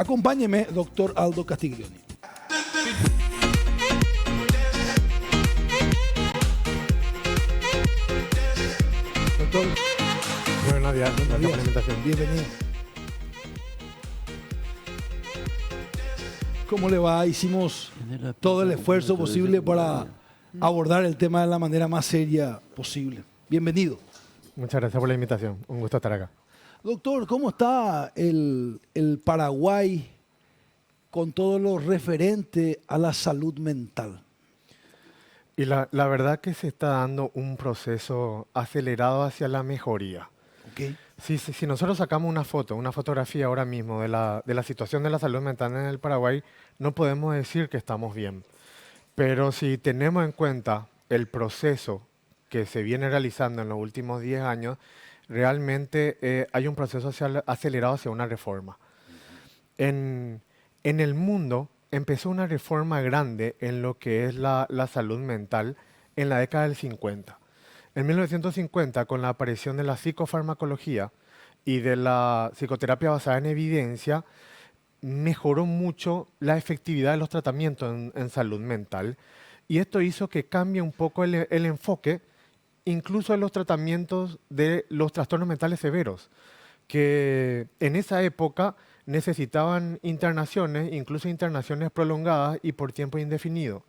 Acompáñeme, doctor Aldo Castiglioni. Doctor, Buenos días, gracias por la días. invitación. Bienvenido. ¿Cómo le va? Hicimos todo el esfuerzo posible para abordar el tema de la manera más seria posible. Bienvenido. Muchas gracias por la invitación. Un gusto estar acá. Doctor, ¿cómo está el Paraguay con todo lo referente a la salud mental? Y la verdad que se está dando un proceso acelerado hacia la mejoría. ¿Ok? Si nosotros sacamos una fotografía ahora mismo de la situación de la salud mental en el Paraguay, no podemos decir que estamos bien. Pero si tenemos en cuenta el proceso que se viene realizando en los últimos 10 años, realmente hay un proceso acelerado hacia una reforma. En el mundo empezó una reforma grande en lo que es la salud mental en la década del 50. En 1950, con la aparición de la psicofarmacología y de la psicoterapia basada en evidencia, mejoró mucho la efectividad de los tratamientos en salud mental. Y esto hizo que cambie un poco el enfoque, incluso en los tratamientos de los trastornos mentales severos, que en esa época necesitaban internaciones, incluso internaciones prolongadas y por tiempo indefinido.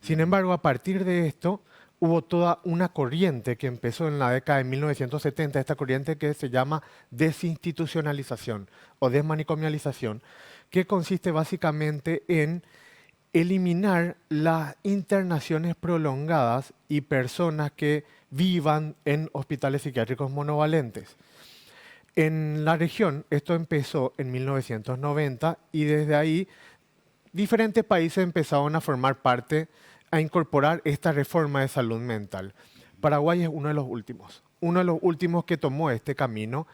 Sin embargo, a partir de esto, hubo toda una corriente que empezó en la década de 1970, esta corriente que se llama desinstitucionalización o desmanicomialización, que consiste básicamente en eliminar las internaciones prolongadas y personas que vivan en hospitales psiquiátricos monovalentes. En la región esto empezó en 1990 y desde ahí diferentes países empezaron a formar parte, a incorporar esta reforma de salud mental. Paraguay es uno de los últimos que tomó este camino,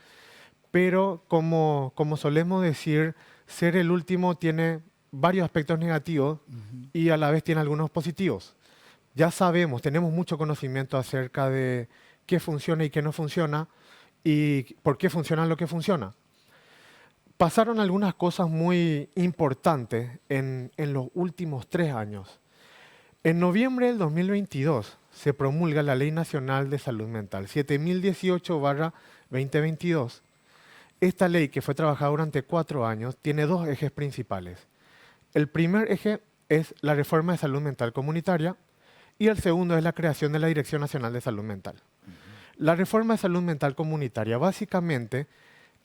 pero como solemos decir, ser el último tiene varios aspectos negativos y a la vez tiene algunos positivos. Ya sabemos, tenemos mucho conocimiento acerca de qué funciona y qué no funciona y por qué funciona lo que funciona. Pasaron algunas cosas muy importantes en los últimos 3 años. En noviembre del 2022 se promulga la Ley Nacional de Salud Mental, 7018/2022. Esta ley, que fue trabajada durante 4 años, tiene 2 ejes principales. El primer eje es la reforma de salud mental comunitaria y el segundo es la creación de la Dirección Nacional de Salud Mental. La reforma de salud mental comunitaria, básicamente,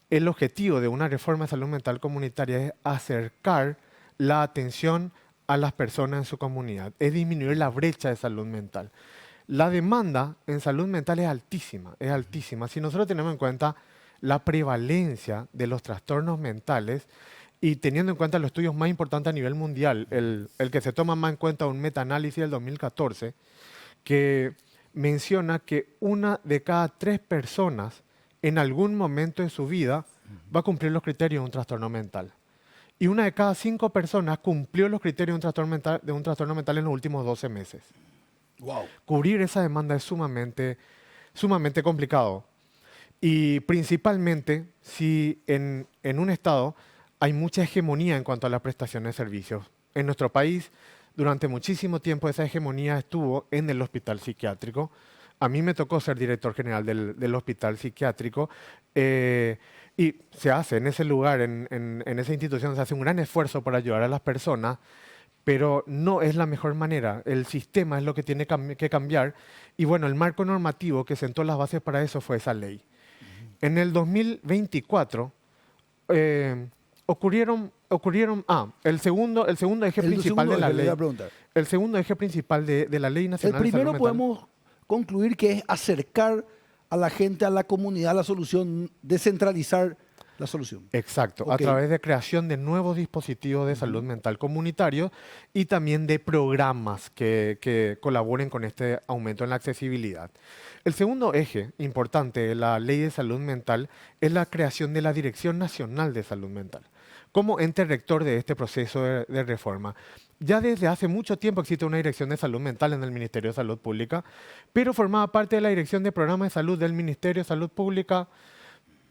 el objetivo de una reforma de salud mental comunitaria es acercar la atención a las personas en su comunidad, es disminuir la brecha de salud mental. La demanda en salud mental es altísima, es altísima. Si nosotros tenemos en cuenta la prevalencia de los trastornos mentales y teniendo en cuenta los estudios más importantes a nivel mundial, el que se toma más en cuenta un metaanálisis del 2014, que menciona que 1 de cada 3 personas en algún momento de su vida va a cumplir los criterios de un trastorno mental. Y 1 de cada 5 personas cumplió los criterios de un trastorno mental en los últimos 12 meses. Wow. Cubrir esa demanda es sumamente complicado. Y principalmente si en un estado hay mucha hegemonía en cuanto a la prestación de servicios. En nuestro país, durante muchísimo tiempo esa hegemonía estuvo en el hospital psiquiátrico. A mí me tocó ser director general del hospital psiquiátrico y se hace en ese lugar, en esa institución, se hace un gran esfuerzo para ayudar a las personas, pero no es la mejor manera. El sistema es lo que tiene que cambiar y bueno, el marco normativo que sentó las bases para eso fue esa ley. En el 2024 el segundo eje principal de la ley. El segundo eje principal de la Ley Nacional de Salud El primero Mental. podemos concluir que es acercar a la gente, a la comunidad, a la solución, descentralizar la solución. Exacto, a Ok. través de creación de nuevos dispositivos de salud mental comunitarios y también de programas que colaboren con este aumento en la accesibilidad. El segundo eje importante de la Ley de Salud Mental es la creación de la Dirección Nacional de Salud Mental como ente rector de este proceso de reforma. Ya desde hace mucho tiempo existe una Dirección de Salud Mental en el Ministerio de Salud Pública, pero formaba parte de la Dirección de Programas de Salud del Ministerio de Salud Pública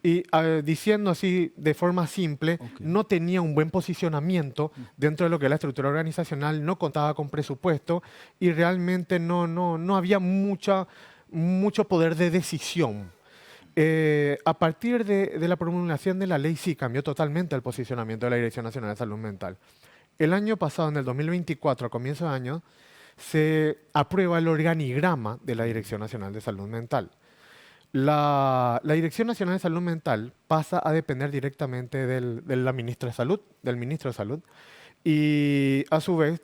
Y diciendo así de forma simple, Ok. no tenía un buen posicionamiento dentro de lo que es la estructura organizacional, no contaba con presupuesto y realmente no había mucho poder de decisión. A partir de la promulgación de la ley, sí cambió totalmente el posicionamiento de la Dirección Nacional de Salud Mental. El año pasado, en el 2024, a comienzo de año, se aprueba el organigrama de la Dirección Nacional de Salud Mental. La Dirección Nacional de Salud Mental pasa a depender directamente de la ministra de Salud, del ministro de Salud, y a su vez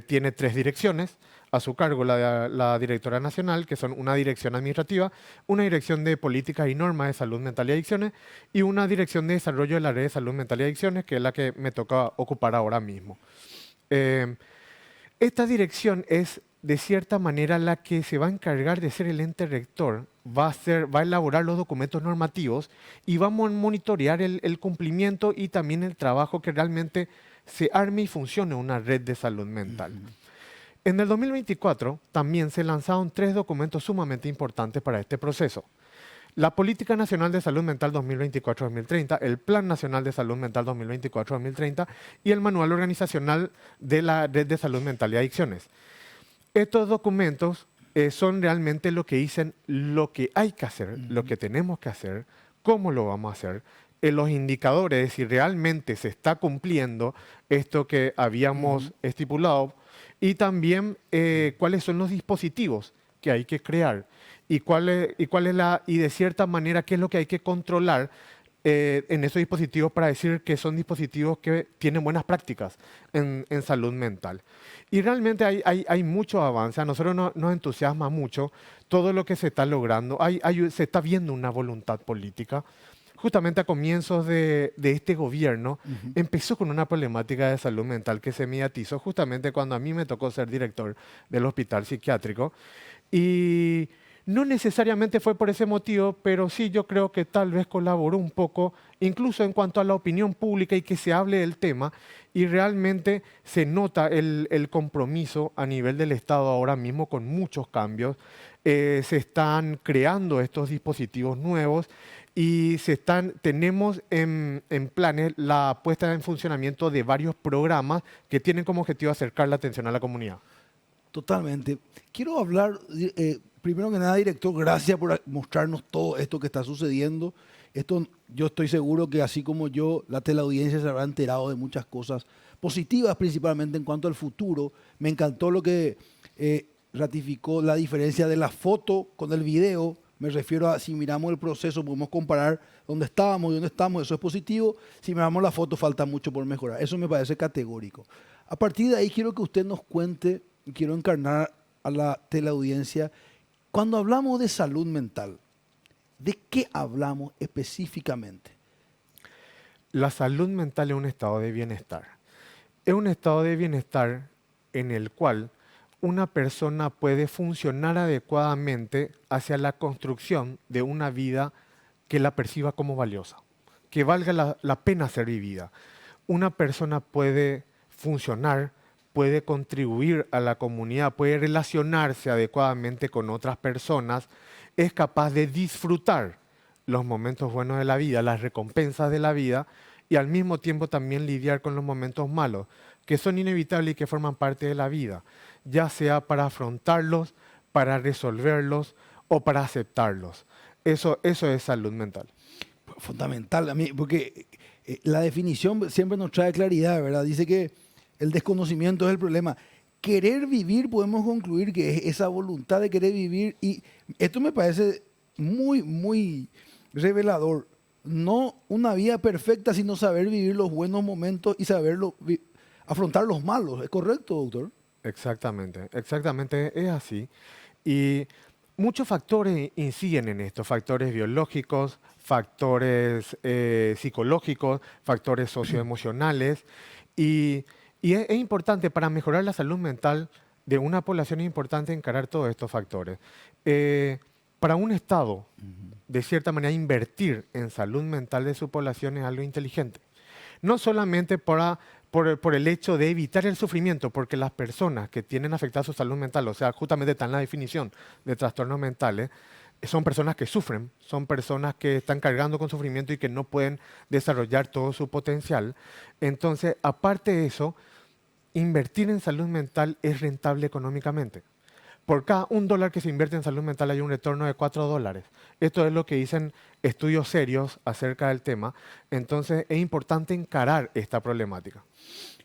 tiene tres direcciones a su cargo, la directora nacional, que son una dirección administrativa, una dirección de políticas y normas de salud mental y adicciones, y una dirección de desarrollo de la red de salud mental y adicciones, que es la que me toca ocupar ahora mismo. Eh, Esta dirección es, de cierta manera, la que se va a encargar de ser el ente rector, va a elaborar los documentos normativos y va a monitorear el cumplimiento y también el trabajo que realmente se arme y funcione una red de salud mental. En el 2024 también se lanzaron tres documentos sumamente importantes para este proceso. La Política Nacional de Salud Mental 2024-2030, el Plan Nacional de Salud Mental 2024-2030 y el Manual Organizacional de la Red de Salud Mental y Adicciones. Estos documentos son realmente lo que dicen lo que hay que hacer, lo que tenemos que hacer, cómo lo vamos a hacer, los indicadores de si realmente se está cumpliendo esto que habíamos estipulado y también cuáles son los dispositivos que hay que crear y de cierta manera qué es lo que hay que controlar en esos dispositivos para decir que son dispositivos que tienen buenas prácticas en salud mental. Y realmente hay mucho avance, a nosotros nos entusiasma mucho todo lo que se está logrando, se está viendo una voluntad política. Justamente a comienzos de este gobierno empezó con una problemática de salud mental que se mediatizó justamente cuando a mí me tocó ser director del hospital psiquiátrico. Y no necesariamente fue por ese motivo, pero sí yo creo que tal vez colaboró un poco, incluso en cuanto a la opinión pública y que se hable del tema. Y realmente se nota el compromiso a nivel del Estado ahora mismo con muchos cambios. Se están creando estos dispositivos nuevos y tenemos en planes la puesta en funcionamiento de varios programas que tienen como objetivo acercar la atención a la comunidad. Totalmente. Quiero hablar, primero que nada, director, gracias por mostrarnos todo esto que está sucediendo. Esto, yo estoy seguro que así como yo, la teleaudiencia se habrá enterado de muchas cosas positivas, principalmente en cuanto al futuro. Me encantó lo que ratificó la diferencia de la foto con el video. Me refiero a si miramos el proceso, podemos comparar dónde estábamos y dónde estamos, eso es positivo. Si miramos la foto, falta mucho por mejorar. Eso me parece categórico. A partir de ahí quiero que usted nos cuente, quiero encarnar a la teleaudiencia, cuando hablamos de salud mental, ¿de qué hablamos específicamente? La salud mental es un estado de bienestar. Es un estado de bienestar en el cual una persona puede funcionar adecuadamente hacia la construcción de una vida que la perciba como valiosa, que valga la pena ser vivida. Una persona puede funcionar, puede contribuir a la comunidad, puede relacionarse adecuadamente con otras personas, es capaz de disfrutar los momentos buenos de la vida, las recompensas de la vida y al mismo tiempo también lidiar con los momentos malos, que son inevitables y que forman parte de la vida, ya sea para afrontarlos, para resolverlos o para aceptarlos. Eso es salud mental. Fundamental a mí, porque la definición siempre nos trae claridad, ¿verdad? Dice que el desconocimiento es el problema. Querer vivir, podemos concluir que es esa voluntad de querer vivir, y esto me parece muy, muy revelador. No una vida perfecta, sino saber vivir los buenos momentos y afrontar los malos. ¿Es correcto, doctor? Exactamente, exactamente es así. Y muchos factores inciden en esto, factores biológicos, factores psicológicos, factores socioemocionales. Y es importante para mejorar la salud mental de una población, es importante encarar todos estos factores. Para un Estado, de cierta manera, invertir en salud mental de su población es algo inteligente. No solamente por el hecho de evitar el sufrimiento, porque las personas que tienen afectada su salud mental, o sea, justamente está en la definición de trastornos mentales, son personas que sufren, son personas que están cargando con sufrimiento y que no pueden desarrollar todo su potencial. Entonces, aparte de eso, invertir en salud mental es rentable económicamente. Por cada $1 que se invierte en salud mental hay un retorno de $4. Esto es lo que dicen estudios serios acerca del tema. Entonces, es importante encarar esta problemática.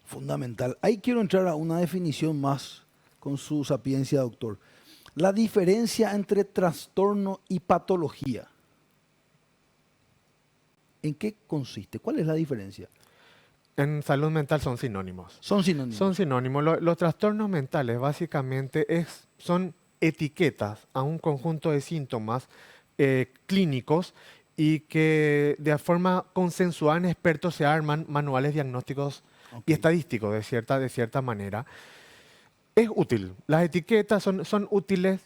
Fundamental. Ahí quiero entrar a una definición más con su sapiencia, doctor. La diferencia entre trastorno y patología. ¿En qué consiste? ¿Cuál es la diferencia? En salud mental son sinónimos. Son sinónimos. Son sinónimos. Los trastornos mentales básicamente son etiquetas a un conjunto de síntomas clínicos y que de forma consensuada en expertos se arman manuales diagnósticos Ok. y estadísticos de cierta manera. Es útil. Las etiquetas son útiles,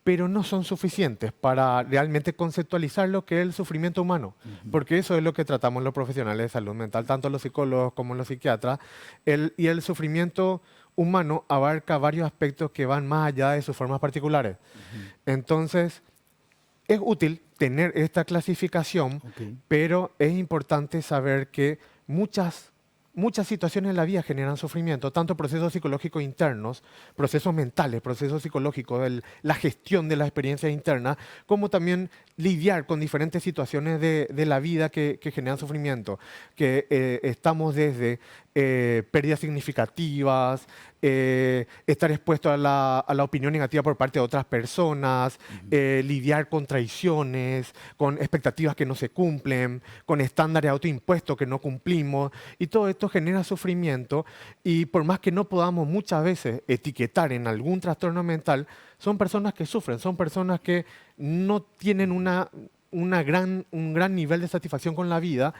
pero no son suficientes para realmente conceptualizar lo que es el sufrimiento humano, porque eso es lo que tratamos los profesionales de salud mental, tanto los psicólogos como los psiquiatras, y el sufrimiento humano abarca varios aspectos que van más allá de sus formas particulares. Entonces, es útil tener esta clasificación, Ok. pero es importante saber que muchas situaciones en la vida generan sufrimiento, tanto procesos psicológicos internos, procesos mentales, procesos psicológicos, la gestión de las experiencias internas, como también lidiar con diferentes situaciones de la vida que generan sufrimiento, que estamos desde pérdidas significativas, estar expuesto a la opinión negativa por parte de otras personas, lidiar con traiciones, con expectativas que no se cumplen, con estándares autoimpuestos que no cumplimos, y todo esto genera sufrimiento, y por más que no podamos muchas veces etiquetar en algún trastorno mental, son personas que sufren, son personas que no tienen un gran nivel de satisfacción con la vida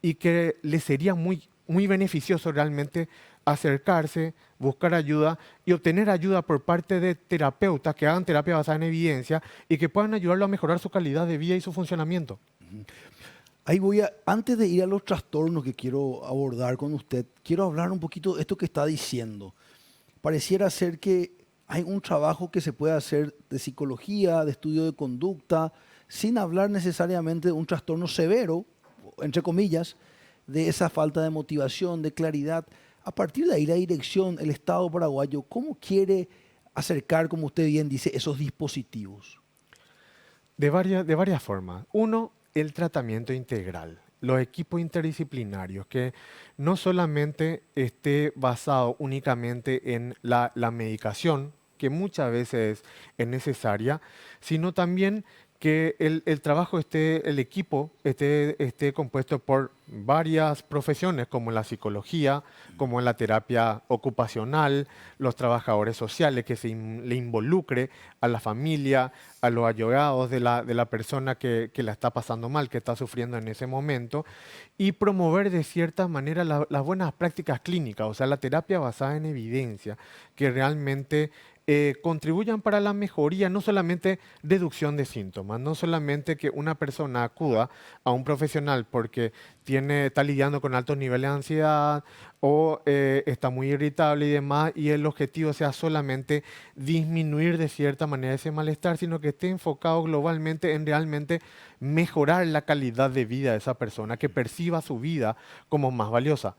y que les sería muy beneficioso realmente acercarse, buscar ayuda y obtener ayuda por parte de terapeutas que hagan terapia basada en evidencia y que puedan ayudarlo a mejorar su calidad de vida y su funcionamiento. Ahí antes de ir a los trastornos que quiero abordar con usted, quiero hablar un poquito de esto que está diciendo. Pareciera ser que hay un trabajo que se puede hacer de psicología, de estudio de conducta, sin hablar necesariamente de un trastorno severo, entre comillas, de esa falta de motivación, de claridad. A partir de ahí, la dirección, el Estado paraguayo, ¿cómo quiere acercar, como usted bien dice, esos dispositivos? De varias formas. Uno, el tratamiento integral. Los equipos interdisciplinarios, que no solamente esté basado únicamente en la medicación, que muchas veces es necesaria, sino también que el trabajo el equipo esté compuesto por varias profesiones, como la psicología, como la terapia ocupacional, los trabajadores sociales, que le involucre a la familia, a los allegados de la persona que la está pasando mal, que está sufriendo en ese momento, y promover de cierta manera las buenas prácticas clínicas, o sea, la terapia basada en evidencia, que realmente contribuyan para la mejoría, no solamente reducción de síntomas, no solamente que una persona acuda a un profesional porque está lidiando con altos niveles de ansiedad o está muy irritable y demás, y el objetivo sea solamente disminuir de cierta manera ese malestar, sino que esté enfocado globalmente en realmente mejorar la calidad de vida de esa persona, que perciba su vida como más valiosa.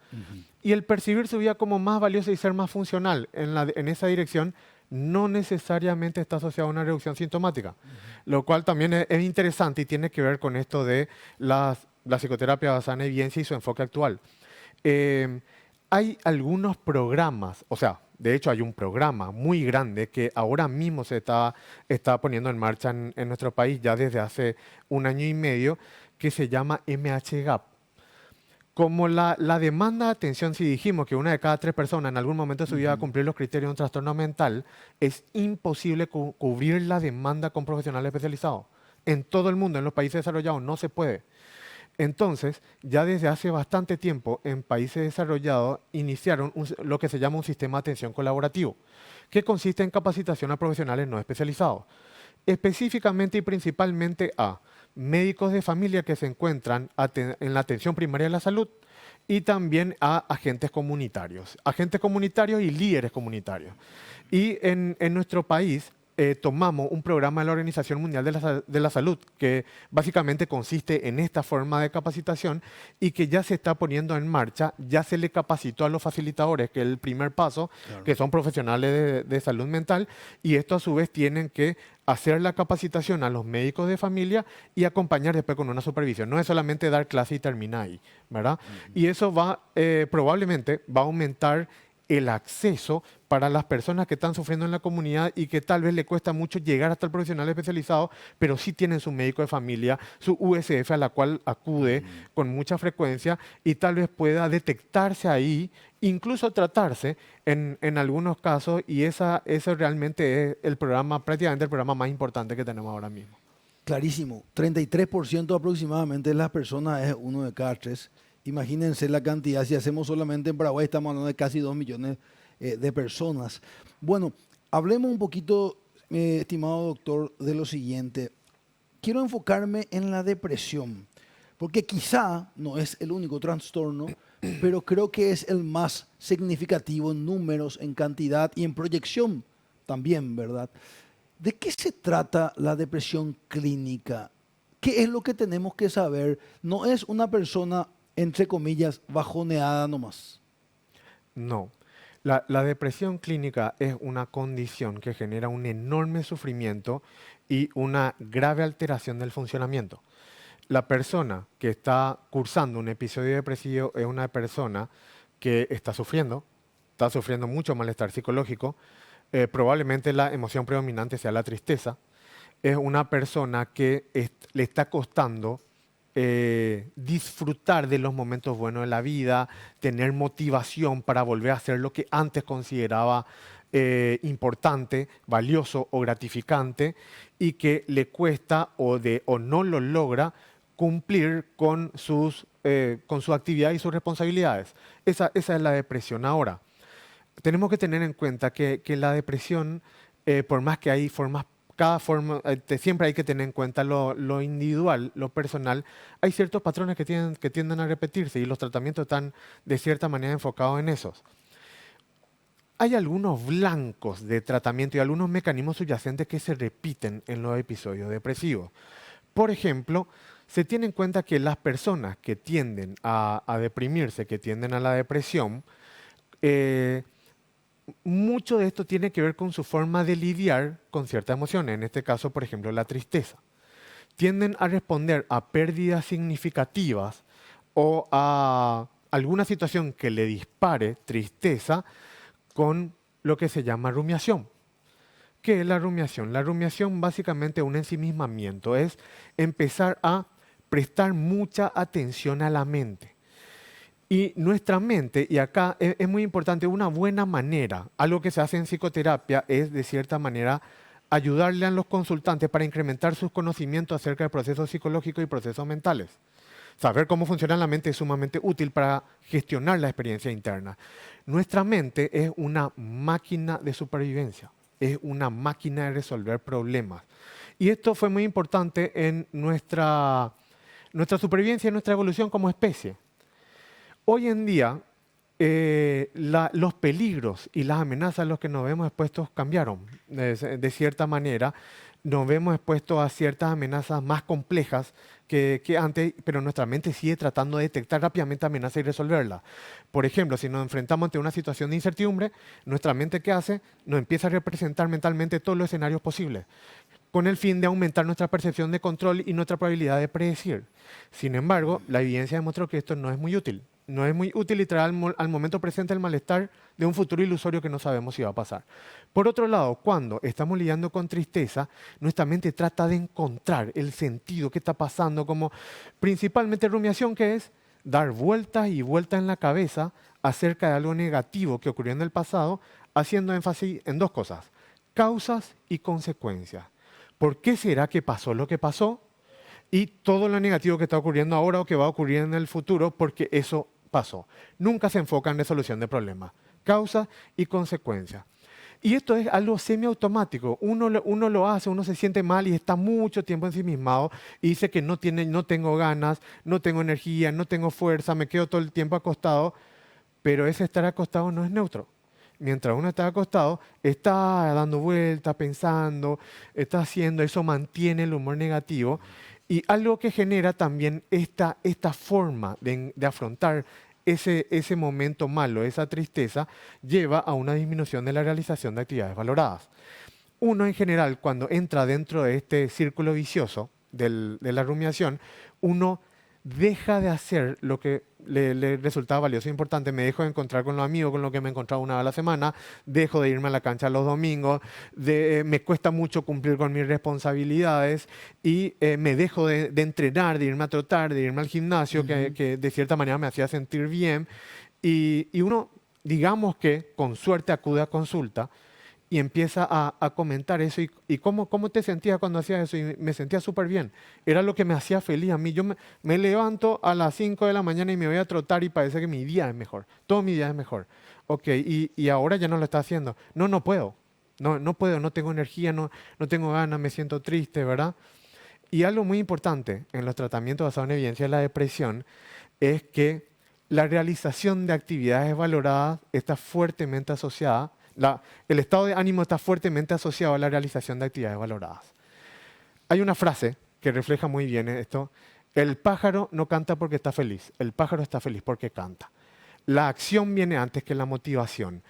Y el percibir su vida como más valiosa y ser más funcional en esa dirección no necesariamente está asociado a una reducción sintomática, lo cual también es interesante y tiene que ver con esto de la psicoterapia basada en evidencia y su enfoque actual. Hay algunos programas, o sea, de hecho hay un programa muy grande que ahora mismo se está poniendo en marcha en nuestro país ya desde hace 1 año y medio, que se llama MHGAP. Como la demanda de atención, si dijimos que 1 de cada 3 personas en algún momento de su vida va a cumplir los criterios de un trastorno mental, es imposible cubrir la demanda con profesionales especializados. En todo el mundo, en los países desarrollados, no se puede. Entonces, ya desde hace bastante tiempo, en países desarrollados, iniciaron lo que se llama un sistema de atención colaborativo, que consiste en capacitación a profesionales no especializados, específicamente y principalmente a médicos de familia que se encuentran en la atención primaria de la salud y también a agentes comunitarios y líderes comunitarios. Y en nuestro país tomamos un programa de la Organización Mundial de la Salud que básicamente consiste en esta forma de capacitación y que ya se está poniendo en marcha, ya se le capacitó a los facilitadores, que es el primer paso, Claro. que son profesionales de salud mental, y esto a su vez tienen que hacer la capacitación a los médicos de familia y acompañar después con una supervisión. No es solamente dar clase y terminar ahí, ¿verdad? Y eso probablemente va a aumentar el acceso para las personas que están sufriendo en la comunidad y que tal vez le cuesta mucho llegar hasta el profesional especializado, pero sí tienen su médico de familia, su USF a la cual acude con mucha frecuencia y tal vez pueda detectarse ahí, incluso tratarse en algunos casos, y eso realmente es el programa, prácticamente el programa más importante que tenemos ahora mismo. Clarísimo. 33% aproximadamente de las personas es uno de cada tres. Imagínense la cantidad. Si hacemos solamente en Paraguay, estamos hablando de casi 2 millones de personas. Bueno, hablemos un poquito, estimado doctor, de lo siguiente. Quiero enfocarme en la depresión, porque quizá no es el único trastorno, pero creo que es el más significativo en números, en cantidad y en proyección también, ¿verdad? ¿De qué se trata la depresión clínica? ¿Qué es lo que tenemos que saber? No es una persona, entre comillas, bajoneada nomás. No. La depresión clínica es una condición que genera un enorme sufrimiento y una grave alteración del funcionamiento. La persona que está cursando un episodio depresivo es una persona que está sufriendo mucho malestar psicológico, probablemente la emoción predominante sea la tristeza, es una persona que le está costando disfrutar de los momentos buenos de la vida, tener motivación para volver a hacer lo que antes consideraba importante, valioso o gratificante, y que le cuesta o no lo logra cumplir con su actividad y sus responsabilidades. Esa es la depresión. Ahora, tenemos que tener en cuenta que la depresión, por más que hay formas, cada forma, siempre hay que tener en cuenta lo individual, lo personal. Hay ciertos patrones que tienden a repetirse y los tratamientos están de cierta manera enfocados en esos. Hay algunos blancos de tratamiento y algunos mecanismos subyacentes que se repiten en los episodios depresivos. Por ejemplo, se tiene en cuenta que las personas que tienden a deprimirse, que tienden a la depresión, mucho de esto tiene que ver con su forma de lidiar con ciertas emociones, en este caso, por ejemplo, la tristeza. Tienden a responder a pérdidas significativas o a alguna situación que le dispare tristeza con lo que se llama rumiación. ¿Qué es la rumiación? La rumiación básicamente es un ensimismamiento, es empezar a prestar mucha atención a la mente. Y nuestra mente, y acá es muy importante, una buena manera, algo que se hace en psicoterapia es de cierta manera ayudarle a los consultantes para incrementar sus conocimientos acerca de procesos psicológicos y procesos mentales. Saber cómo funciona la mente es sumamente útil para gestionar la experiencia interna. Nuestra mente es una máquina de supervivencia, es una máquina de resolver problemas. Y esto fue muy importante en nuestra supervivencia y nuestra evolución como especie. Hoy en día, los peligros y las amenazas a los que nos vemos expuestos cambiaron. De cierta manera, nos vemos expuestos a ciertas amenazas más complejas que antes, pero nuestra mente sigue tratando de detectar rápidamente amenazas y resolverlas. Por ejemplo, si nos enfrentamos ante una situación de incertidumbre, nuestra mente, ¿qué hace? Nos empieza a representar mentalmente todos los escenarios posibles, con el fin de aumentar nuestra percepción de control y nuestra probabilidad de predecir. Sin embargo, la evidencia demostró que esto no es muy útil. No es muy útil y trae al momento presente el malestar de un futuro ilusorio que no sabemos si va a pasar. Por otro lado, cuando estamos lidiando con tristeza, nuestra mente trata de encontrar el sentido que está pasando, como principalmente rumiación, que es dar vueltas y vueltas en la cabeza acerca de algo negativo que ocurrió en el pasado, haciendo énfasis en dos cosas: causas y consecuencias. ¿Por qué será que pasó lo que pasó? Y todo lo negativo que está ocurriendo ahora o que va a ocurrir en el futuro, porque eso pasó. Nunca se enfoca en resolución de problemas, causa y consecuencia. Y esto es algo semiautomático. Uno lo hace, uno se siente mal y está mucho tiempo ensimismado y dice que no tengo ganas, no tengo energía, no tengo fuerza, me quedo todo el tiempo acostado, pero ese estar acostado no es neutro. mientras uno está acostado, está dando vueltas, pensando, está haciendo, eso mantiene el humor negativo. Y algo que genera también esta forma de afrontar ese momento malo, esa tristeza, lleva a una disminución de la realización de actividades valoradas. Uno en general, cuando entra dentro de este círculo vicioso de la rumiación, uno deja de hacer lo que le resultaba valioso e importante. Me dejo de encontrar con los amigos, con los que me encontraba una vez a la semana, dejo de irme a la cancha los domingos, me cuesta mucho cumplir con mis responsabilidades y me dejo de entrenar, de irme a trotar, de irme al gimnasio, que de cierta manera me hacía sentir bien. Y uno, digamos que con suerte acude a consulta y empieza a comentar eso. ¿Y cómo te sentías cuando hacías eso? Y me sentía súper bien. Era lo que me hacía feliz a mí. Yo me levanto a las 5 de la mañana y me voy a trotar y parece que mi día es mejor. Todo mi día es mejor. Ok, y ahora ya no lo está haciendo. No puedo. No puedo, no tengo energía, no tengo ganas, me siento triste, ¿verdad? Y algo muy importante en los tratamientos basados en evidencia de la depresión es que la realización de actividades valoradas está fuertemente asociada. El estado de ánimo está fuertemente asociado a la realización de actividades valoradas. Hay una frase que refleja muy bien esto. El pájaro no canta porque está feliz, el pájaro está feliz porque canta. La acción viene antes que la motivación.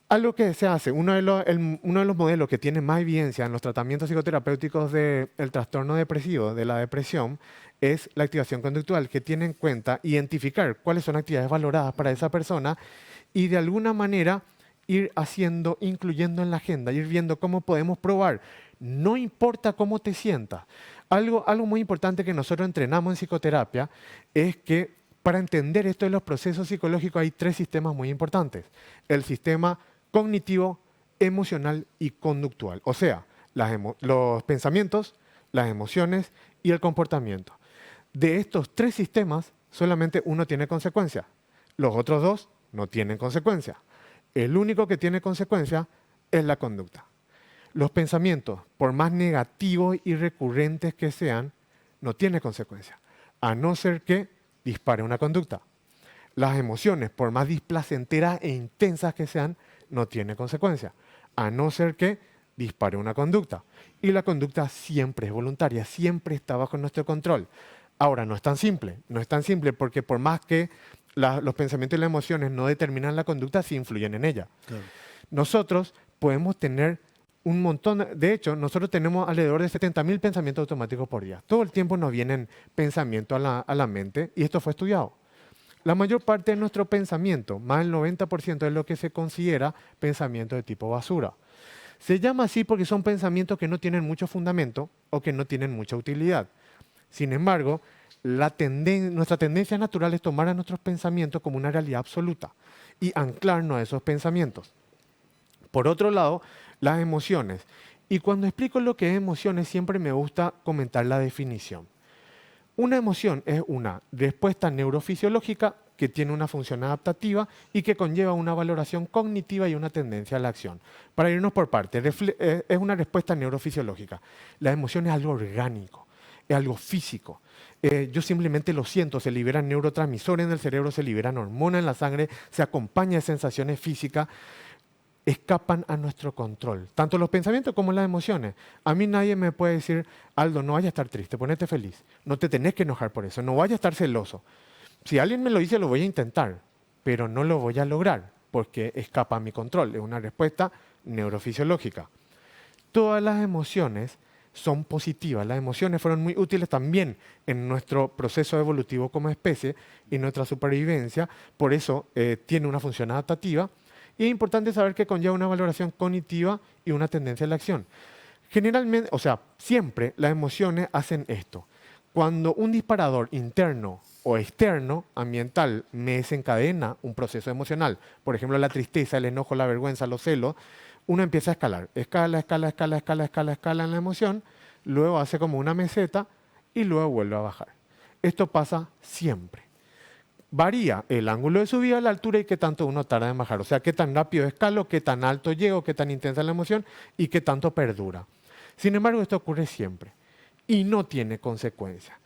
Algo que se hace, uno de los modelos que tiene más evidencia en los tratamientos psicoterapéuticos del trastorno depresivo, de la depresión, es la activación conductual, que tiene en cuenta identificar cuáles son actividades valoradas para esa persona y de alguna manera ir haciendo, incluyendo en la agenda, ir viendo cómo podemos probar. No importa cómo te sientas. Algo muy importante que nosotros entrenamos en psicoterapia es que para entender esto de los procesos psicológicos hay 3 sistemas muy importantes. El sistema cognitivo, emocional y conductual. O sea, los pensamientos, las emociones y el comportamiento. De estos 3 sistemas, solamente uno tiene consecuencia. Los otros 2 no tienen consecuencia. El único que tiene consecuencia es la conducta. Los pensamientos, por más negativos y recurrentes que sean, no tienen consecuencia, a no ser que dispare una conducta. Las emociones, por más displacenteras e intensas que sean, no tienen consecuencia, a no ser que dispare una conducta. Y la conducta siempre es voluntaria, siempre está bajo nuestro control. Ahora, no es tan simple porque por más que los pensamientos y las emociones no determinan la conducta, sí influyen en ella. Claro. Nosotros podemos tener un montón, de hecho, nosotros tenemos alrededor de 70.000 pensamientos automáticos por día. Todo el tiempo nos vienen pensamientos a la mente y esto fue estudiado. La mayor parte de nuestro pensamiento, más del 90%, es lo que se considera pensamiento de tipo basura. Se llama así porque son pensamientos que no tienen mucho fundamento o que no tienen mucha utilidad. Sin embargo, nuestra tendencia natural es tomar a nuestros pensamientos como una realidad absoluta y anclarnos a esos pensamientos. Por otro lado, las emociones. Y cuando explico lo que es emociones, siempre me gusta comentar la definición. Una emoción es una respuesta neurofisiológica que tiene una función adaptativa y que conlleva una valoración cognitiva y una tendencia a la acción. Para irnos por partes, es una respuesta neurofisiológica. La emoción es algo orgánico, es algo físico. Yo simplemente lo siento, se liberan neurotransmisores en el cerebro, se liberan hormonas en la sangre, se acompaña de sensaciones físicas, escapan a nuestro control, tanto los pensamientos como las emociones. A mí nadie me puede decir, Aldo, no vayas a estar triste, ponete feliz, no te tenés que enojar por eso, no vayas a estar celoso. Si alguien me lo dice, lo voy a intentar, pero no lo voy a lograr porque escapa a mi control, es una respuesta neurofisiológica. Todas las emociones son positivas. Las emociones fueron muy útiles también en nuestro proceso evolutivo como especie y nuestra supervivencia. Por eso tiene una función adaptativa. Y es importante saber que conlleva una valoración cognitiva y una tendencia a la acción. Generalmente, o sea, siempre las emociones hacen esto. Cuando un disparador interno o externo, ambiental, me desencadena un proceso emocional, por ejemplo, la tristeza, el enojo, la vergüenza, los celos, uno empieza a escalar. Escala en la emoción, luego hace como una meseta y luego vuelve a bajar. Esto pasa siempre. Varía el ángulo de subida, la altura y qué tanto uno tarda en bajar. O sea, qué tan rápido escalo, qué tan alto llego, qué tan intensa es la emoción y qué tanto perdura. Sin embargo, esto ocurre siempre y no tiene consecuencias.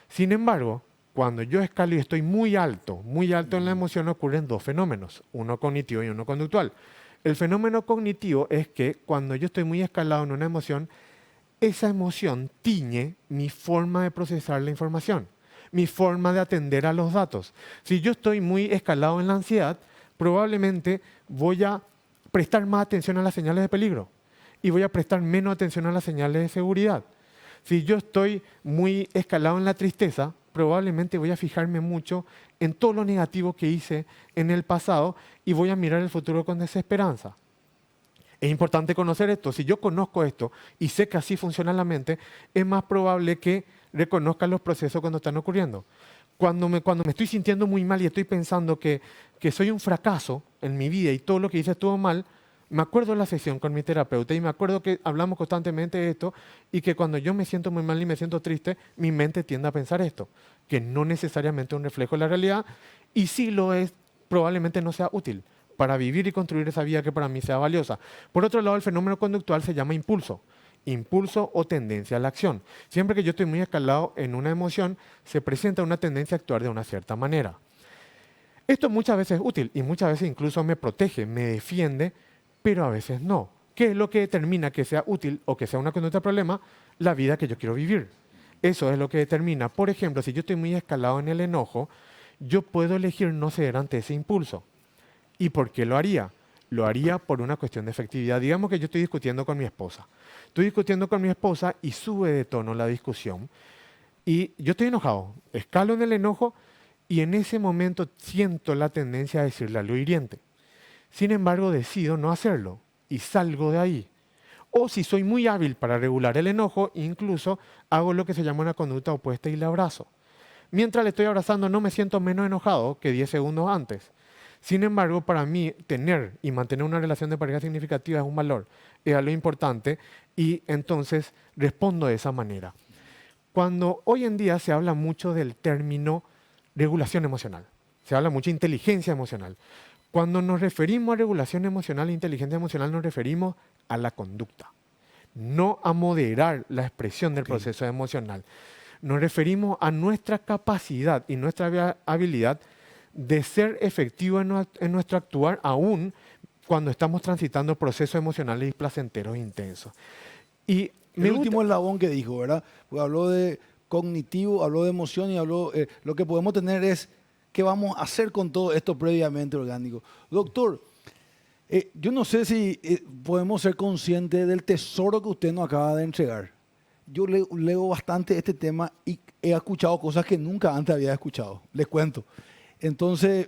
Sin embargo, Cuando yo escalo y estoy muy alto en la emoción, ocurren dos fenómenos, uno cognitivo y uno conductual. El fenómeno cognitivo es que cuando yo estoy muy escalado en una emoción, esa emoción tiñe mi forma de procesar la información, mi forma de atender a los datos. Si yo estoy muy escalado en la ansiedad, probablemente voy a prestar más atención a las señales de peligro y voy a prestar menos atención a las señales de seguridad. Si yo estoy muy escalado en la tristeza, probablemente voy a fijarme mucho en todo lo negativo que hice en el pasado y voy a mirar el futuro con desesperanza. Es importante conocer esto. Si yo conozco esto y sé que así funciona la mente, es más probable que reconozca los procesos cuando están ocurriendo. Cuando me estoy sintiendo muy mal y estoy pensando que soy un fracaso en mi vida y todo lo que hice estuvo mal, me acuerdo de la sesión con mi terapeuta y me acuerdo que hablamos constantemente de esto y que cuando yo me siento muy mal y me siento triste, mi mente tiende a pensar esto, que no necesariamente es un reflejo de la realidad y si lo es, probablemente no sea útil para vivir y construir esa vida que para mí sea valiosa. Por otro lado, el fenómeno conductual se llama impulso. Impulso o tendencia a la acción. Siempre que yo estoy muy escalado en una emoción, se presenta una tendencia a actuar de una cierta manera. Esto muchas veces es útil y muchas veces incluso me protege, me defiende, pero a veces no. ¿Qué es lo que determina que sea útil o que sea una conducta problema? La vida que yo quiero vivir. Eso es lo que determina. Por ejemplo, si yo estoy muy escalado en el enojo, yo puedo elegir no ceder ante ese impulso. ¿Y por qué lo haría? Lo haría por una cuestión de efectividad. Digamos que yo estoy discutiendo con mi esposa. Estoy discutiendo con mi esposa y sube de tono la discusión. Y yo estoy enojado, escalo en el enojo y en ese momento siento la tendencia a decirle algo hiriente. Sin embargo, decido no hacerlo y salgo de ahí. O si soy muy hábil para regular el enojo, incluso hago lo que se llama una conducta opuesta y la abrazo. Mientras le estoy abrazando no me siento menos enojado que 10 segundos antes. Sin embargo, para mí, tener y mantener una relación de pareja significativa es un valor, es algo importante y entonces respondo de esa manera. Cuando hoy en día se habla mucho del término regulación emocional, se habla mucho de inteligencia emocional. Cuando nos referimos a regulación emocional e inteligencia emocional nos referimos a la conducta, no a moderar la expresión del proceso emocional. Nos referimos a nuestra capacidad y nuestra habilidad de ser efectivo en nuestro actuar aún cuando estamos transitando procesos emocionales y placenteros intensos. Y el último eslabón que dijo, ¿verdad? Porque habló de cognitivo, habló de emoción y habló, lo que podemos tener es qué vamos a hacer con todo esto previamente orgánico. Doctor, yo no sé si podemos ser conscientes del tesoro que usted nos acaba de entregar. Yo leo bastante este tema y he escuchado cosas que nunca antes había escuchado, les cuento. Entonces,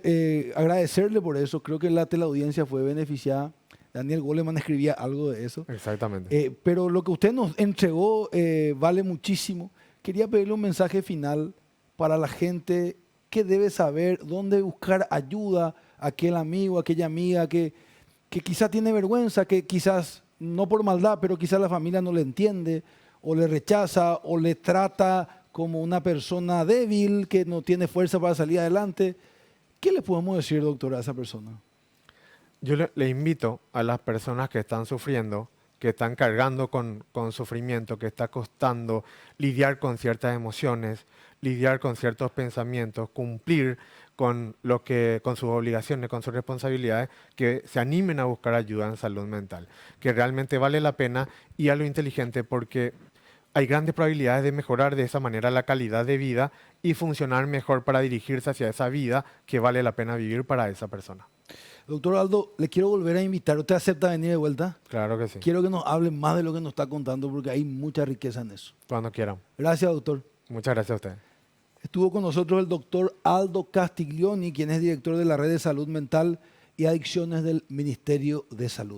agradecerle por eso. Creo que la teleaudiencia fue beneficiada. Daniel Goleman escribía algo de eso. Exactamente. Pero lo que usted nos entregó vale muchísimo. Quería pedirle un mensaje final para la gente que debe saber dónde buscar ayuda, aquel amigo, aquella amiga que quizás tiene vergüenza, que quizás no por maldad, pero quizás la familia no le entiende o le rechaza o le trata como una persona débil que no tiene fuerza para salir adelante. ¿Qué le podemos decir, doctora, a esa persona? Yo le invito a las personas que están sufriendo, que están cargando con sufrimiento, que está costando lidiar con ciertas emociones, lidiar con ciertos pensamientos, cumplir con sus obligaciones, con sus responsabilidades, que se animen a buscar ayuda en salud mental, que realmente vale la pena y a lo inteligente porque hay grandes probabilidades de mejorar de esa manera la calidad de vida y funcionar mejor para dirigirse hacia esa vida que vale la pena vivir para esa persona. Doctor Aldo, le quiero volver a invitar. ¿Usted acepta venir de vuelta? Claro que sí. Quiero que nos hable más de lo que nos está contando porque hay mucha riqueza en eso. Cuando quieran. Gracias, doctor. Muchas gracias a usted. Estuvo con nosotros el doctor Aldo Castiglioni, quien es director de la Red de Salud Mental y Adicciones del Ministerio de Salud.